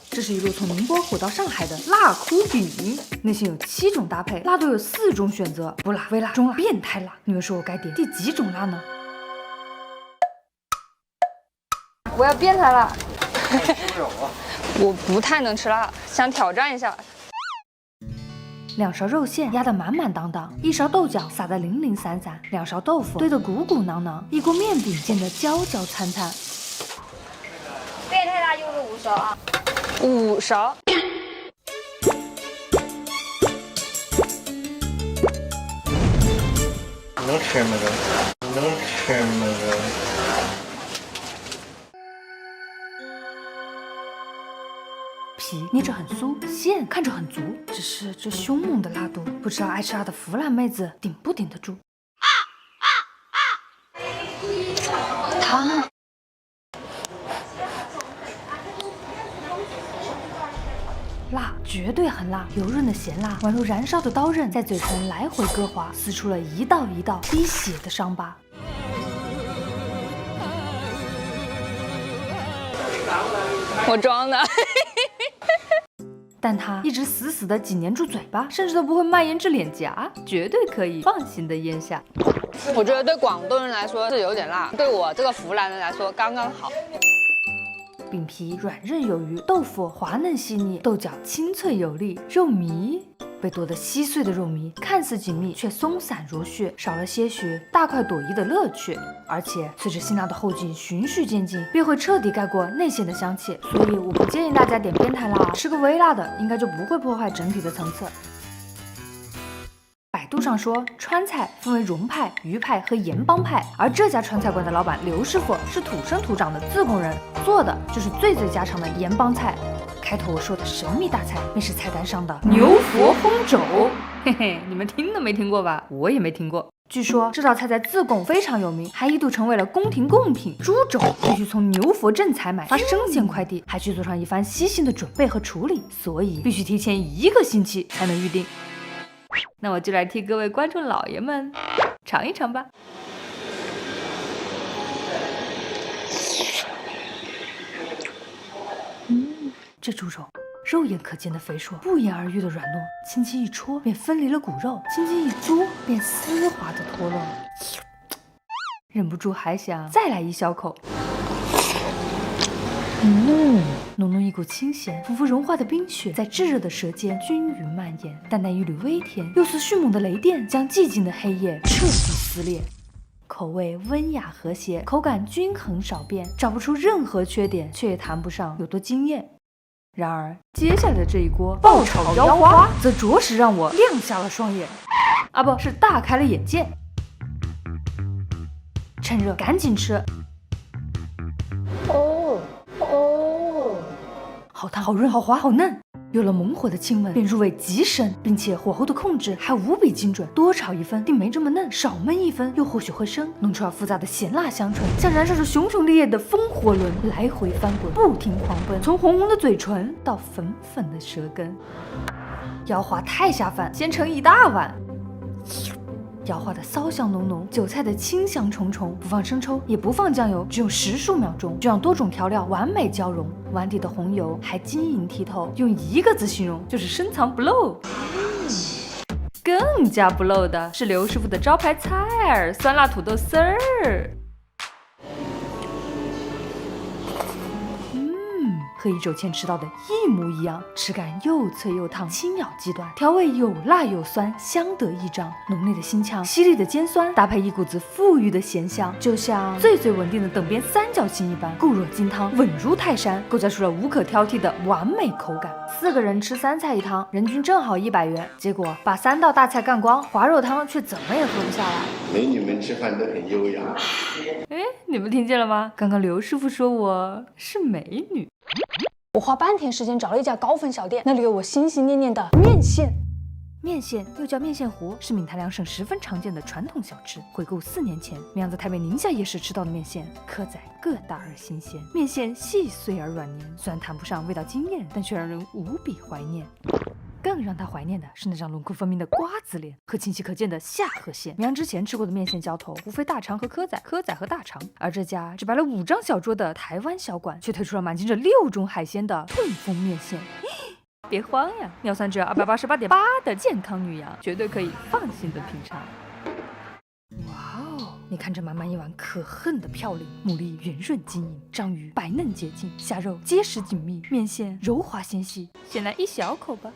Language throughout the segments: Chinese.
这是一路从宁波火到上海的辣哭饼，内馅有7种搭配，辣度有4种选择，不辣、微辣、中辣、变态辣。你们说我该点第几种辣呢？我要变态辣。我不太能吃辣，想挑战一下。2勺肉馅压得满满当当，1勺豆角撒得零零散散，2勺豆腐堆得鼓鼓囊囊，1锅面饼煎得焦焦灿灿。变态辣就是5勺啊，5勺。能吃吗？能吃吗？皮捏着很酥，馅看着很足，只是这凶猛的辣度，不知道爱吃辣的腐烂妹子顶不顶得住。汤。辣，绝对很辣，油润的咸辣宛如燃烧的刀刃，在嘴唇来回割划，撕出了一道一道滴血的伤疤。我装的。但它一直死死的紧粘住嘴巴，甚至都不会蔓延至脸颊，绝对可以放心的咽下。我觉得对广东人来说是有点辣，对我这个湖南人来说刚刚好。饼皮软韧有余，豆腐滑嫩细腻，豆角清脆有力，肉糜被剁得稀碎的肉糜看似紧密，却松散如絮，少了些许大快朵颐的乐趣。而且随着辛辣的后劲循序渐进，便会彻底盖过内馅的香气。所以我不建议大家点变态辣，吃个微辣的，应该就不会破坏整体的层次。百度上说，川菜分为蓉派、渝派和盐帮派，而这家川菜馆的老板刘师傅是土生土长的自贡人，做的就是最家常的盐帮菜。开头我说的神秘大菜，便是菜单上的牛佛烘肘。嘿嘿，你们听都没听过吧？我也没听过。据说这道菜在自贡非常有名，还一度成为了宫廷贡品。猪肘必须从牛佛镇采买，发生鲜快递，还需做上一番细心的准备和处理，所以必须提前1个星期才能预定。那我就来替各位观众老爷们尝一尝吧。这猪肉肉眼可见的肥硕，不言而喻的软糯，轻轻一戳便分离了骨肉，轻轻一嘬便丝滑的脱落了。忍不住还想再来一小口。浓浓一股清咸，仿佛融化的冰雪在炙热的舌尖均匀蔓延，淡淡一缕微甜，又似迅猛的雷电将寂静的黑夜彻底撕裂。口味温雅和谐，口感均衡少变，找不出任何缺点，却也谈不上有多惊艳。然而接下来的这一锅爆炒腰花则着实让我亮瞎了双眼，啊不是大开了眼界。趁热赶紧吃。好烫好润好滑好嫩，有了猛火的亲吻便入味极深，并且火候的控制还无比精准，多炒1分定没这么嫩，少焖1分又或许会生，弄出了复杂的咸辣香醇，像燃烧着熊熊烈焰的风火轮，来回翻滚不停狂奔，从红红的嘴唇到粉粉的舌根。腰花太下饭，先盛1大碗。腰花的骚香浓浓，韭菜的清香重重，不放生抽也不放酱油，只用10数秒钟就让多种调料完美交融，碗底的红油还晶莹剔透，用1个字形容就是深藏不露。更加不漏的是刘师傅的招牌菜儿——酸辣土豆丝儿。和一肘芡吃到的一模一样，吃感又脆又烫，轻咬即断，调味有辣有酸，相得益彰。浓烈的辛呛，犀利的尖酸，搭配一股子馥郁的咸香，就像最稳定的等边三角形一般，固若金汤，稳如泰山，构架出了无可挑剔的完美口感。4个人吃3菜1汤，人均正好100元。结果把3道大菜干光，滑肉汤却怎么也喝不下来。美女们吃饭都很优雅。哎，你们听见了吗？刚刚刘师傅说我是美女。我花半天时间找了一家高分小店，那里有我心心念念的面线。面线又叫面线糊，是闽台两省十分常见的传统小吃。回顾4年前，绵阳在台北宁夏夜市吃到的面线，可载个大而新鲜，面线细碎而软黏，虽然谈不上味道惊艳，但却让人无比怀念。更让他怀念的是那张轮廓分明的瓜子脸和清晰可见的下颌线。绵阳之前吃过的面线浇头，无非大肠和蚵仔，蚵仔和大肠。而这家只摆了5张小桌的台湾小馆，却推出了满浸着6种海鲜的痛风面线。别慌呀，尿酸只有288.8的健康女羊，绝对可以放心的品尝。哇哦，你看这满满一碗可恨的嘌呤，牡蛎圆润晶莹，章鱼白嫩洁净，虾肉结实紧密，面线柔滑纤细。先来一小口吧。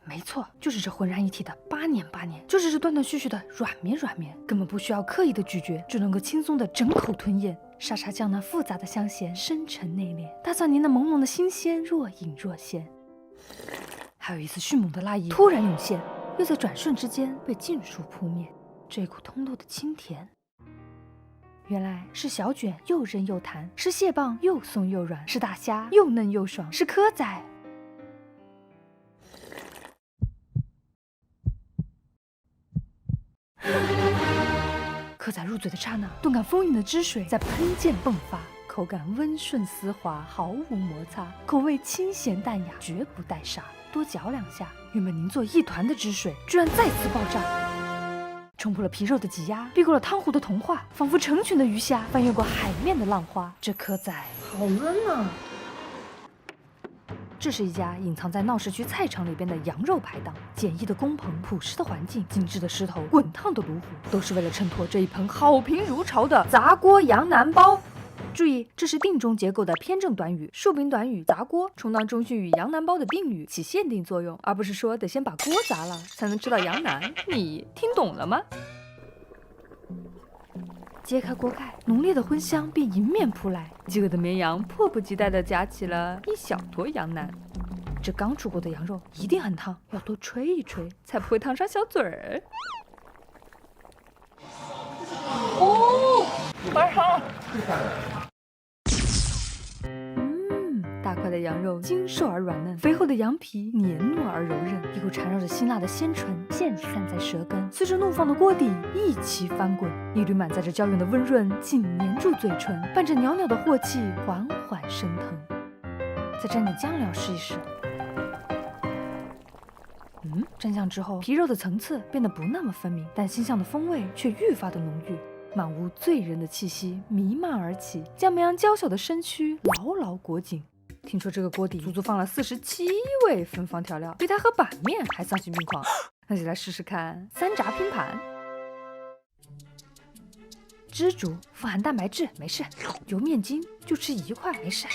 没错，就是这浑然一体的8年，就是这断断续续的软绵，根本不需要刻意的咀嚼，就能够轻松的整口吞咽。沙茶酱那复杂的香咸深沉内敛，大蒜泥那朦胧的新鲜若隐若现。还有一丝迅猛的辣意突然涌现，又在转瞬之间被尽数扑灭。这股通透的清甜，原来是小卷又韧又弹，是蟹棒又松又软，是大虾又嫩又爽，是蚵仔。蚵仔入嘴的刹那，顿感丰盈的汁水在喷溅迸发，口感温顺丝滑，毫无摩擦，口味清咸淡雅，绝不带沙。多嚼2下，原本凝作一团的汁水居然再次爆炸，冲破了皮肉的挤压，避过了汤壶的同化，仿佛成群的鱼虾翻越过海面的浪花。这蚵仔好嫩啊！这是一家隐藏在闹市区菜场里边的羊肉排档，简易的工棚，朴实的环境，精致的石头，滚烫的炉火，都是为了衬托这一盆好评如潮的砸锅羊腩包。注意，这是定中结构的偏正短语，竖柄短语砸锅充当中训语羊腩包的宾语，起限定作用，而不是说得先把锅砸了才能吃到羊腩。你听懂了吗？揭开锅盖，浓烈的荤香便迎面扑来，饥饿的绵羊迫不及待地夹起了一小坨羊腩。这刚出锅的羊肉一定很烫，要多吹一吹，才不会烫伤小嘴儿。哦，蛮好。大块的羊肉精瘦而软嫩，肥厚的羊皮黏糯而柔韧，一股缠绕着辛辣的鲜醇溅散在舌根，随着怒放的锅底一起翻滚，一缕满载着胶原的温润紧粘住嘴唇，伴着袅袅的镬气缓缓升腾。再蘸点酱料试一试。蘸酱之后，皮肉的层次变得不那么分明，但腥香的风味却愈发的浓郁。满屋醉人的气息弥漫而起，将绵羊娇小的身躯牢牢裹紧。听说这个锅底足足放了47味芬芳调料，比它和板面还丧心病狂。那就来试试看3炸拼盘。汁足，富含蛋白质，没事。油面筋就吃1块，没事。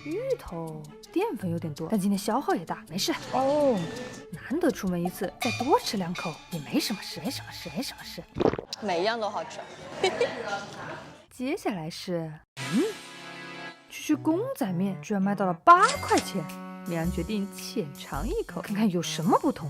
芋头淀粉有点多，但今天消耗也大，没事。哦，难得出门一次，再多吃2口也没什么事，没什么事。每一样都好吃。接下来是，区公仔面居然卖到了8块钱，绵羊决定浅尝一口，看看有什么不同。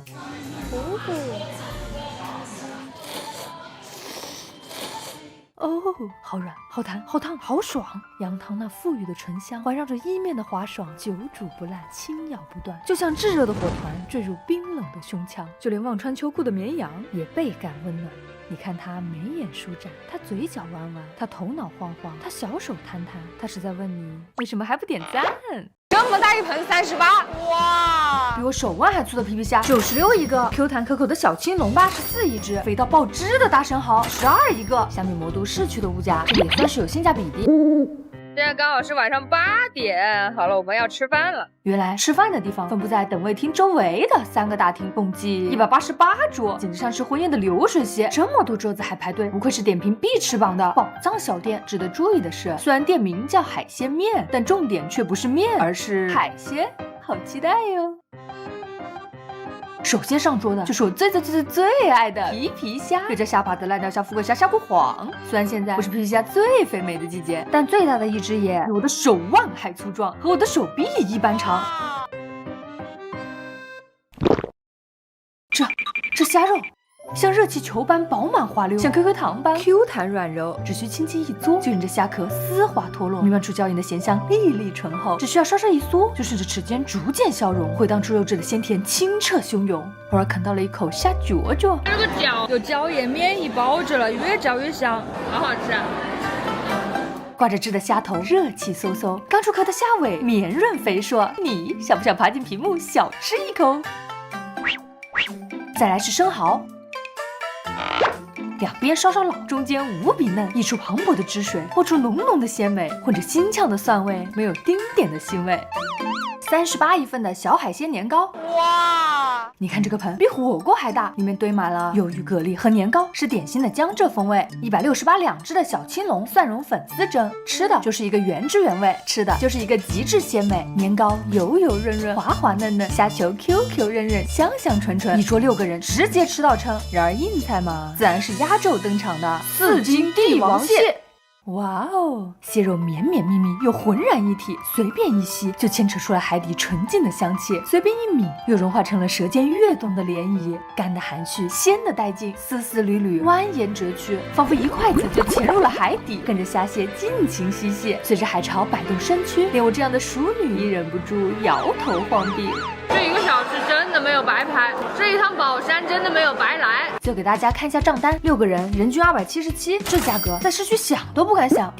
哦，好软，好弹，好烫，好爽！羊汤那馥郁的醇香环绕着意面的滑爽，久煮不烂，轻咬不断，就像炙热的火团坠入冰冷的胸腔。就连忘穿秋裤的绵羊也倍感温暖。你看他眉眼舒展，他嘴角弯弯，他头脑晃晃，他小手摊摊，他是在问你为什么还不点赞？这么大一盆38，哇！比我手腕还粗的皮皮虾96一个，Q 弹可口的小青龙84一只，肥到爆汁的大生蚝12一个。相比魔都市区的物价，这里也算是有性价比的。现在刚好是晚上8点，好了，我们要吃饭了。原来吃饭的地方分布在等位厅周围的3个大厅，共计188桌，简直像是婚宴的流水席。这么多桌子还排队，不愧是点评必吃榜的宝藏小店。值得注意的是，虽然店名叫海鲜面，但重点却不是面，而是海鲜。好期待哟！首先上桌的就是我最爱的皮皮虾，有着下巴的烂掉虾、富贵虾、虾骨黄。虽然现在不是皮皮虾最肥美的季节，但最大的一只也比我的手腕还粗壮，和我的手臂一般长。这虾肉像热气球般饱满滑溜，像 QQ 糖般 Q 弹软柔，只需轻轻一嘬，就任着虾壳丝滑脱落，弥漫出胶原的咸香，粒粒醇厚。只需要稍稍一嗦，就顺着齿间逐渐消融，回荡出肉质的鲜甜，清澈汹涌。偶尔啃到了一口虾脚脚，这个脚有椒盐面衣包着了，越嚼越香，好好吃啊！挂着汁的虾头热气嗖嗖，刚出壳的虾尾绵润肥硕，你想不想爬进屏幕小吃一口？再来是生蚝。两边稍稍老，中间无比嫩，溢出磅礴的汁水，爆出浓浓的鲜美，混着辛呛的蒜味，没有丁点的腥味。38一份的小海鲜年糕，哇！你看这个盆比火锅还大，里面堆满了鱿鱼、蛤蜊和年糕，是典型的江浙风味。168两只的小青龙蒜蓉粉丝蒸，吃的就是一个原汁原味，吃的就是一个极致鲜美。年糕油油润润，滑滑嫩嫩，虾球 QQ 韧韧，香香纯纯，一桌6个人直接吃到撑。然而硬菜嘛，自然是压轴登场的4斤帝王蟹。哇哦，蟹肉绵绵密密又浑然一体，随便一吸就牵扯出来海底纯净的香气，随便一抿又融化成了舌尖跃动的涟漪，干的含蓄，鲜的带劲，丝丝缕缕蜿蜒折曲，仿佛一筷子就潜入了海底，跟着虾蟹尽情嬉戏，随着海潮摆动身躯，连我这样的熟女也忍不住摇头晃臂。这1个小时真的没有白拍，这一趟宝山真的没有白来。就给大家看一下账单，6个人人均277，这价格在市区想都不敢想。